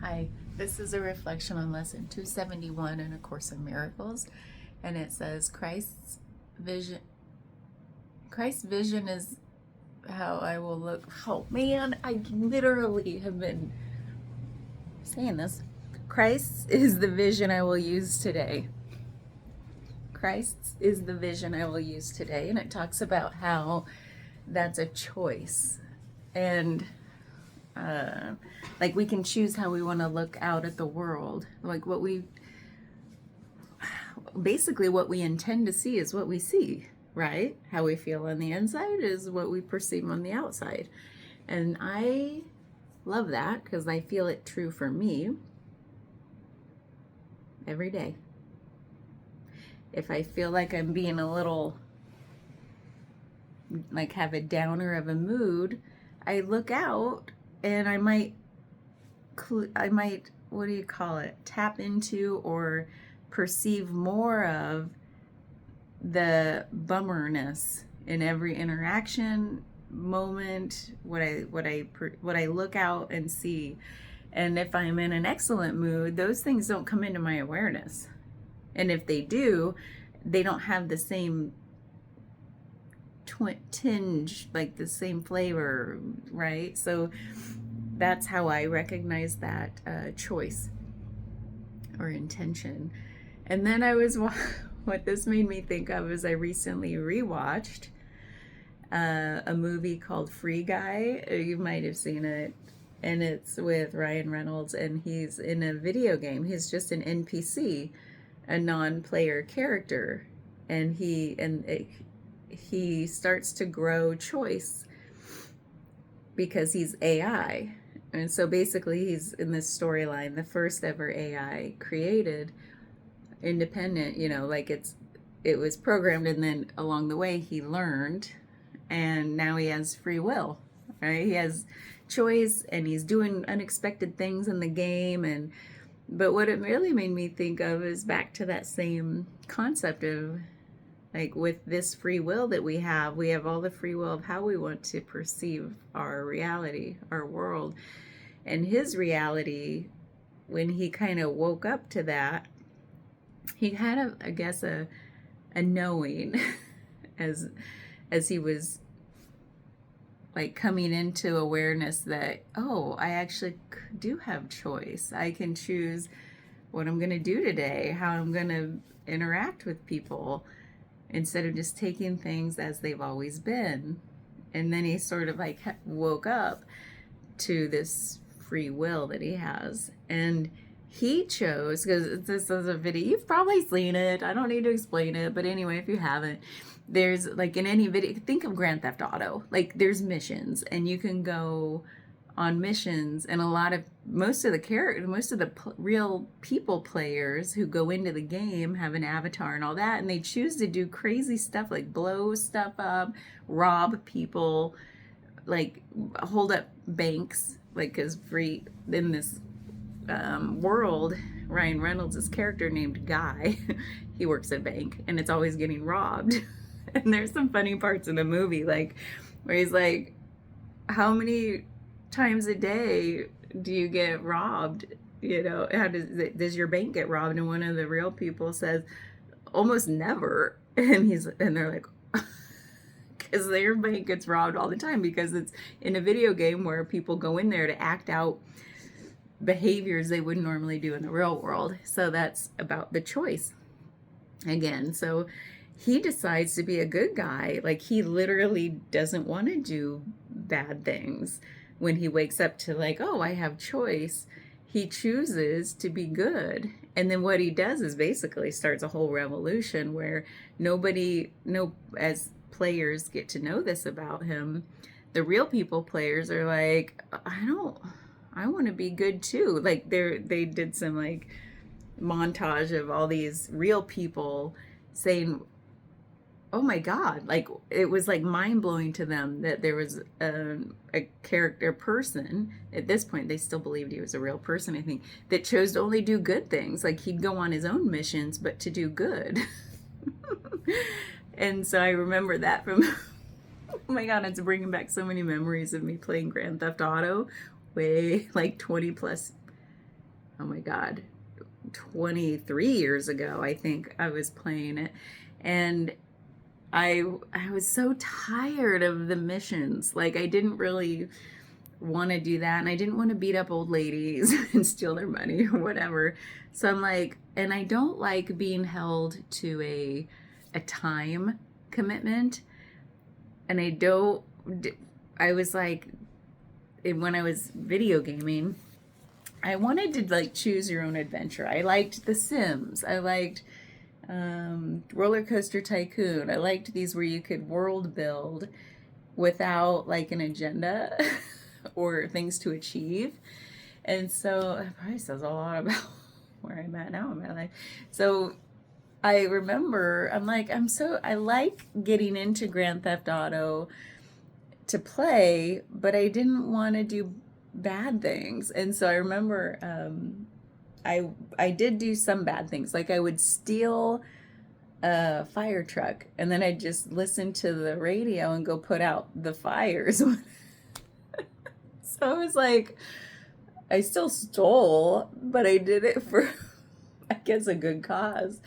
Hi, this is a reflection on lesson 271 in A Course in Miracles, and it says vision Christ's vision is how I will look. Oh man, I literally have been saying this. Christ is the vision I will use today. Christ is the vision I will use today, and it talks about how that's a choice. And like we can choose how we want to look out at the world. Like what we intend to see is what we see, right? How we feel on the inside is what we perceive on the outside. And I love that because I feel it true for me every day. If I feel like I'm being a little, like have a downer of a mood, I look out and I might, what do you call it? Tap into or perceive more of the bummerness in every interaction moment, what I look out and see. And if I'm in an excellent mood, those things don't come into my awareness. And if they do, they don't have the same tinge, like the same flavor, right? So that's how I recognize that choice or intention. And then what this made me think of is I recently rewatched a movie called Free Guy. You might have seen it. And it's with Ryan Reynolds, and he's in a video game. He's just an NPC, a non-player character. And he starts to grow choice because he's AI. And so basically he's in this storyline, the first ever AI created, independent, like it was programmed, and then along the way he learned, and now he has free will, right? He has choice, and he's doing unexpected things in the game. But what it really made me think of is back to that same concept of, like, with this free will that we have all the free will of how we want to perceive our reality, our world. And his reality, when he kind of woke up to that, he had a knowing as he was like coming into awareness that, oh, I actually do have choice. I can choose what I'm going to do today, how I'm going to interact with people, instead of just taking things as they've always been. And then he sort of like woke up to this free will that he has. And he chose, because this is a video, you've probably seen it, I don't need to explain it, but anyway, if you haven't, there's like in any video, think of Grand Theft Auto, like there's missions, and you can go on missions, and most of the real people players who go into the game have an avatar and all that, and they choose to do crazy stuff like blow stuff up, rob people, like hold up banks, like, because free in this world, Ryan Reynolds' character named Guy, he works at a bank, and it's always getting robbed. And there's some funny parts in the movie, like where he's like, how many times a day do you get robbed? How does your bank get robbed? And one of the real people says, almost never. And they're like, because their bank gets robbed all the time, because it's in a video game where people go in there to act out behaviors they wouldn't normally do in the real world. So that's about the choice again. So he decides to be a good guy. Like, he literally doesn't want to do bad things. When he wakes up to, like, oh, I have choice, he chooses to be good. And then what he does is basically starts a whole revolution where as players get to know this about him, the real people players are like, I want to be good too. Like, they did some like montage of all these real people saying, oh my God, like it was like mind blowing to them that there was a person, at this point they still believed he was a real person, I think, that chose to only do good things. Like, he'd go on his own missions, but to do good. And so I remember that from, oh my God, it's bringing back so many memories of me playing Grand Theft Auto way like 20 plus oh my God, 23 years ago, I think I was playing it. And I was so tired of the missions. Like, I didn't really want to do that, and I didn't want to beat up old ladies and steal their money or whatever. So I'm like, and I don't like being held to a time commitment. And I was like, when I was video gaming, I wanted to like choose your own adventure. I liked The Sims. I liked Roller Coaster Tycoon. I liked these where you could world build without like an agenda or things to achieve. And so that probably says a lot about where I'm at now in my life. So I remember I like getting into Grand Theft Auto to play, but I didn't want to do bad things. And so I remember I did do some bad things. Like I would steal a fire truck and then I'd just listen to the radio and go put out the fires. So I was like, I still stole, but I did it for, I guess, a good cause.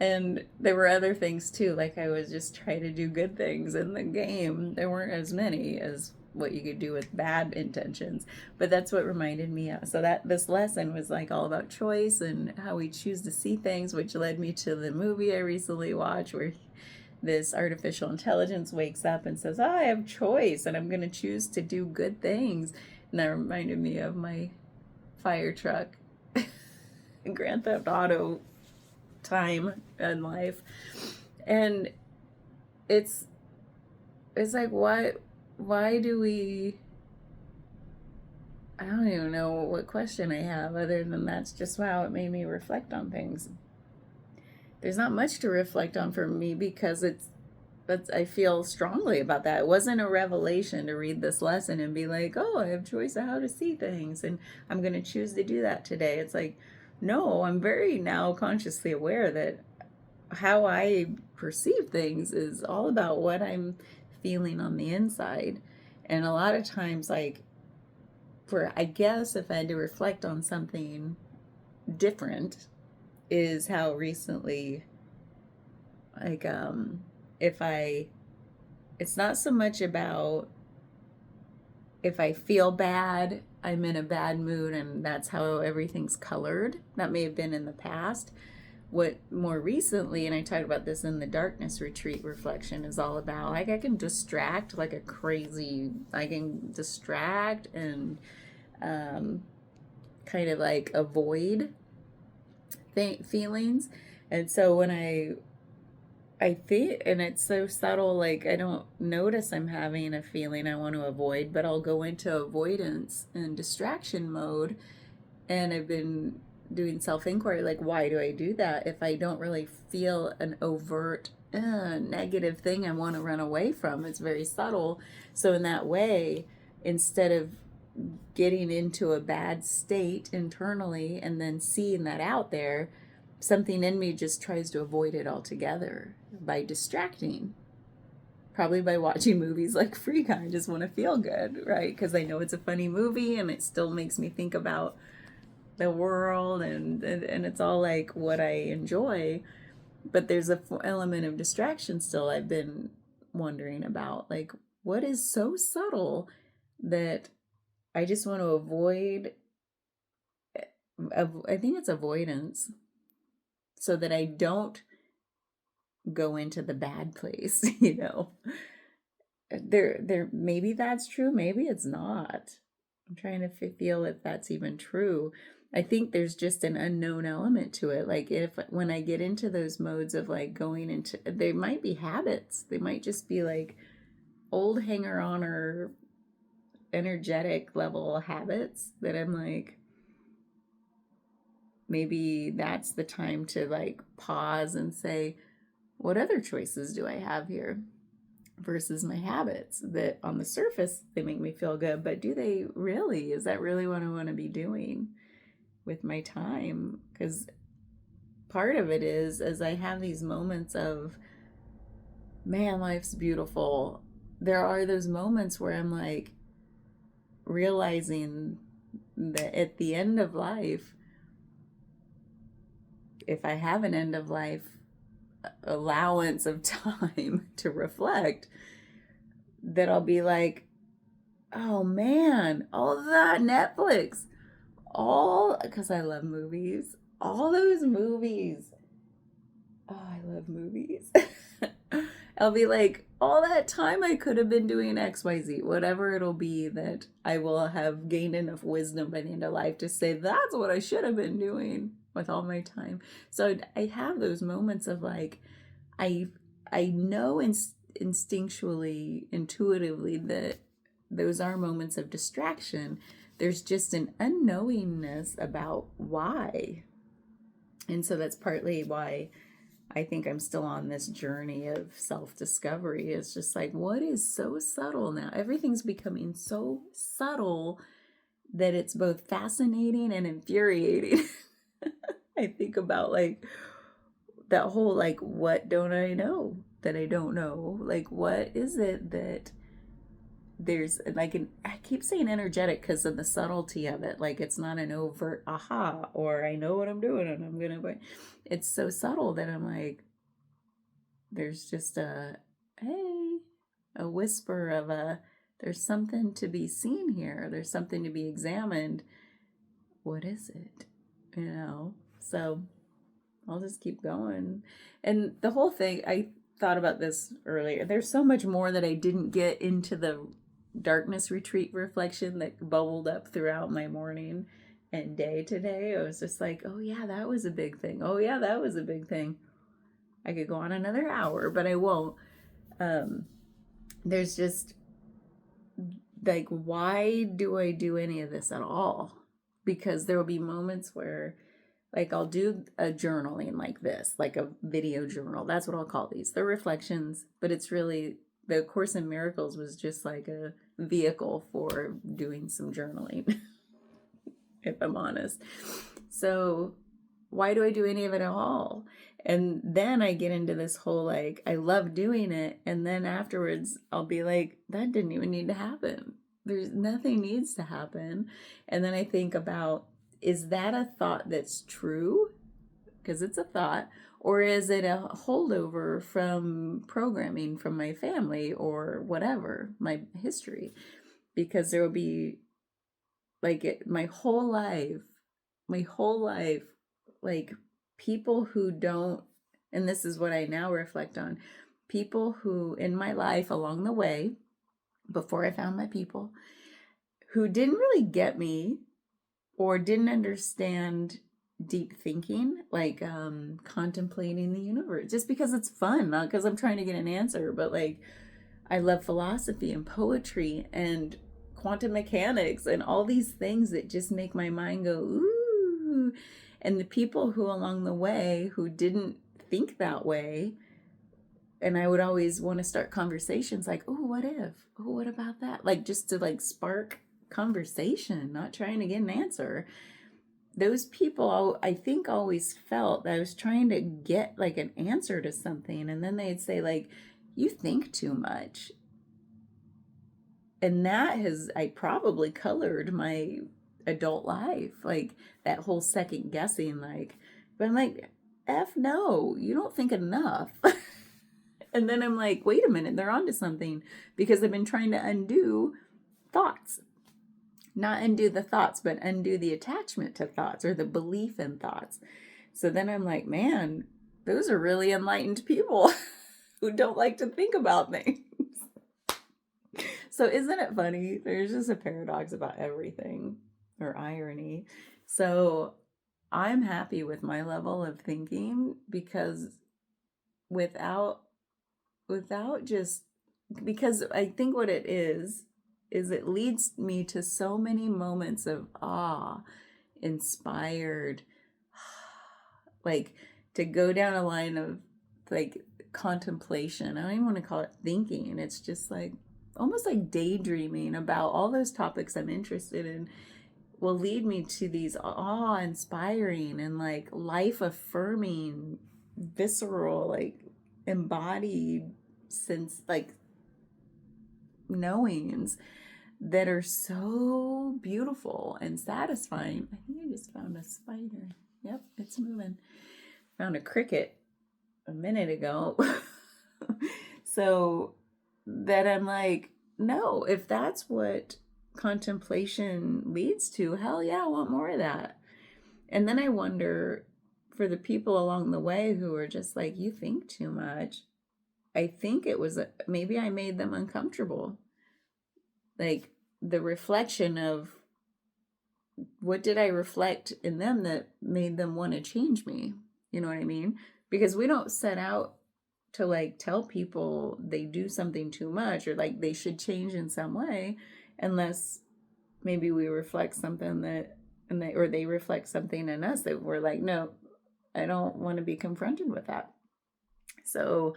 And there were other things too, like I was just trying to do good things in the game. There weren't as many as what you could do with bad intentions, but that's what reminded me of. So that this lesson was like all about choice and how we choose to see things, which led me to the movie I recently watched where this artificial intelligence wakes up and says, oh, I have choice and I'm going to choose to do good things. And that reminded me of my fire truck Grand Theft Auto time in life. And it's like, why do we, I don't even know what question I have other than that's just how it made me reflect on things. There's not much to reflect on for me because I feel strongly about that. It wasn't a revelation to read this lesson and be like, oh, I have choice of how to see things and I'm going to choose to do that today. It's like, no, I'm very now consciously aware that how I perceive things is all about what I'm feeling on the inside. And a lot of times, like, I guess if I had to reflect on something different, is how recently, like, it's not so much about if I feel bad, I'm in a bad mood and that's how everything's colored. That may have been in the past. What more recently, and I talked about this in the darkness retreat reflection, is all about, like, I can distract like a crazy, I can distract and kind of like avoid feelings. And so when I think, and it's so subtle, like I don't notice I'm having a feeling I want to avoid, but I'll go into avoidance and distraction mode. And I've been doing self-inquiry, like, why do I do that if I don't really feel an overt negative thing I want to run away from? It's very subtle. So in that way, instead of getting into a bad state internally and then seeing that out there, something in me just tries to avoid it altogether by distracting. Probably by watching movies like Freak. I just want to feel good, right? Because I know it's a funny movie and it still makes me think about the world and it's all like what I enjoy. But there's a element of distraction still I've been wondering about. Like, what is so subtle that I just want to avoid? I think it's avoidance, so that I don't go into the bad place, you know. There maybe that's true, maybe it's not. I'm trying to feel if that's even true. I think there's just an unknown element to it. Like, when I get into those modes of like going into, they might be habits. They might just be like old hanger on or energetic level habits that I'm like, maybe that's the time to like pause and say, what other choices do I have here versus my habits that on the surface they make me feel good, but do they really? Is that really what I want to be doing with my time? Because part of it is, as I have these moments of, man, life's beautiful, there are those moments where I'm like realizing that at the end of life, if I have an end of life allowance of time to reflect, that I'll be like, oh man, all that Netflix, because I love movies, all those movies. Oh, I love movies. I'll be like, all that time I could have been doing XYZ, whatever it'll be, that I will have gained enough wisdom by the end of life to say, that's what I should have been doing with all my time. So I have those moments of like, I know instinctually, intuitively, that those are moments of distraction. There's just an unknowingness about why. And so that's partly why I think I'm still on this journey of self-discovery. It's just like, what is so subtle now? Everything's becoming so subtle that it's both fascinating and infuriating. I think about like that whole, like, what don't I know that I don't know? Like, what is it that there's like I keep saying energetic because of the subtlety of it. Like, it's not an overt aha, or I know what I'm doing and I'm gonna, but it's so subtle that I'm like, there's just a whisper of there's something to be seen here, there's something to be examined. What is it? So I'll just keep going. And the whole thing, I thought about this earlier, there's so much more that I didn't get into the darkness retreat reflection that bubbled up throughout my morning and day today. I was just like, oh yeah, that was a big thing. Oh yeah, that was a big thing. I could go on another hour, but I won't. There's just like, why do I do any of this at all? Because there will be moments where, like, I'll do a journaling like this, like a video journal. That's what I'll call these. They're reflections, but it's really, the Course in Miracles was just like a vehicle for doing some journaling, if I'm honest. So why do I do any of it at all? And then I get into this whole, like, I love doing it. And then afterwards I'll be like, that didn't even need to happen. There's nothing needs to happen. And then I think about, is that a thought that's true? Because it's a thought. Or is it a holdover from programming from my family or whatever, my history? Because there will be, like, my whole life, like, people who don't, and this is what I now reflect on, people who in my life along the way, before I found my people, who didn't really get me or didn't understand deep thinking, like contemplating the universe, just because it's fun, not because I'm trying to get an answer, but like, I love philosophy and poetry and quantum mechanics and all these things that just make my mind go, ooh. And the people who along the way who didn't think that way, and I would always want to start conversations like, oh, what if? Oh, what about that? Like, just to like spark conversation, not trying to get an answer. Those people, I think, always felt that I was trying to get like an answer to something. And then they'd say like, you think too much. And that I probably colored my adult life, like that whole second guessing, like, but I'm like, F no, you don't think enough. And then I'm like, wait a minute, they're onto something, because I've been trying to undo thoughts, not undo the thoughts, but undo the attachment to thoughts or the belief in thoughts. So then I'm like, man, those are really enlightened people who don't like to think about things. So isn't it funny? There's just a paradox about everything, or irony. So I'm happy with my level of thinking, because without just, because I think what it is it leads me to so many moments of awe, inspired, like, to go down a line of like contemplation. I don't even want to call it thinking. It's just like almost like daydreaming about all those topics I'm interested in, will lead me to these awe-inspiring and like life-affirming, visceral, like embodied sense, like knowings that are so beautiful and satisfying. I think I just found a spider. Yep, it's moving. found a cricket a minute ago. So that I'm like, no, if that's what contemplation leads to, hell yeah, I want more of that. And then I wonder for the people along the way who are just like, you think too much. I think it was maybe I made them uncomfortable. Like the reflection of what did I reflect in them that made them want to change me? You know what I mean? Because we don't set out to like tell people they do something too much or like they should change in some way unless maybe we reflect something that and they or they reflect something in us that we're like, no, I don't want to be confronted with that. So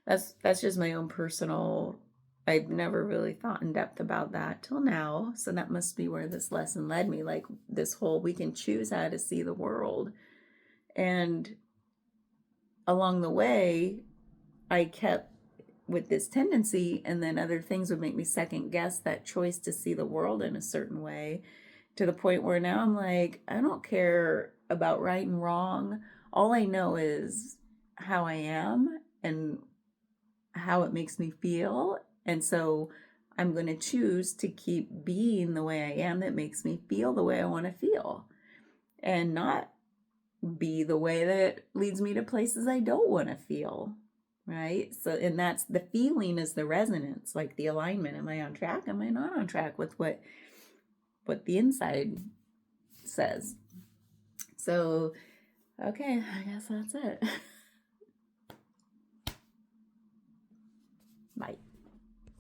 that's just my own personal. I've never really thought in depth about that till now. So that must be where this lesson led me. Like this whole we can choose how to see the world. And along the way, I kept with this tendency, and then other things would make me second guess that choice to see the world in a certain way to the point where now I'm like, I don't care about right and wrong. All I know is how I am and how it makes me feel. And so I'm going to choose to keep being the way I am that makes me feel the way I want to feel and not be the way that leads me to places I don't want to feel. Right. So, and that's the feeling is the resonance, like the alignment. Am I on track? Am I not on track with what the inside says? So, okay, I guess that's it. Bye.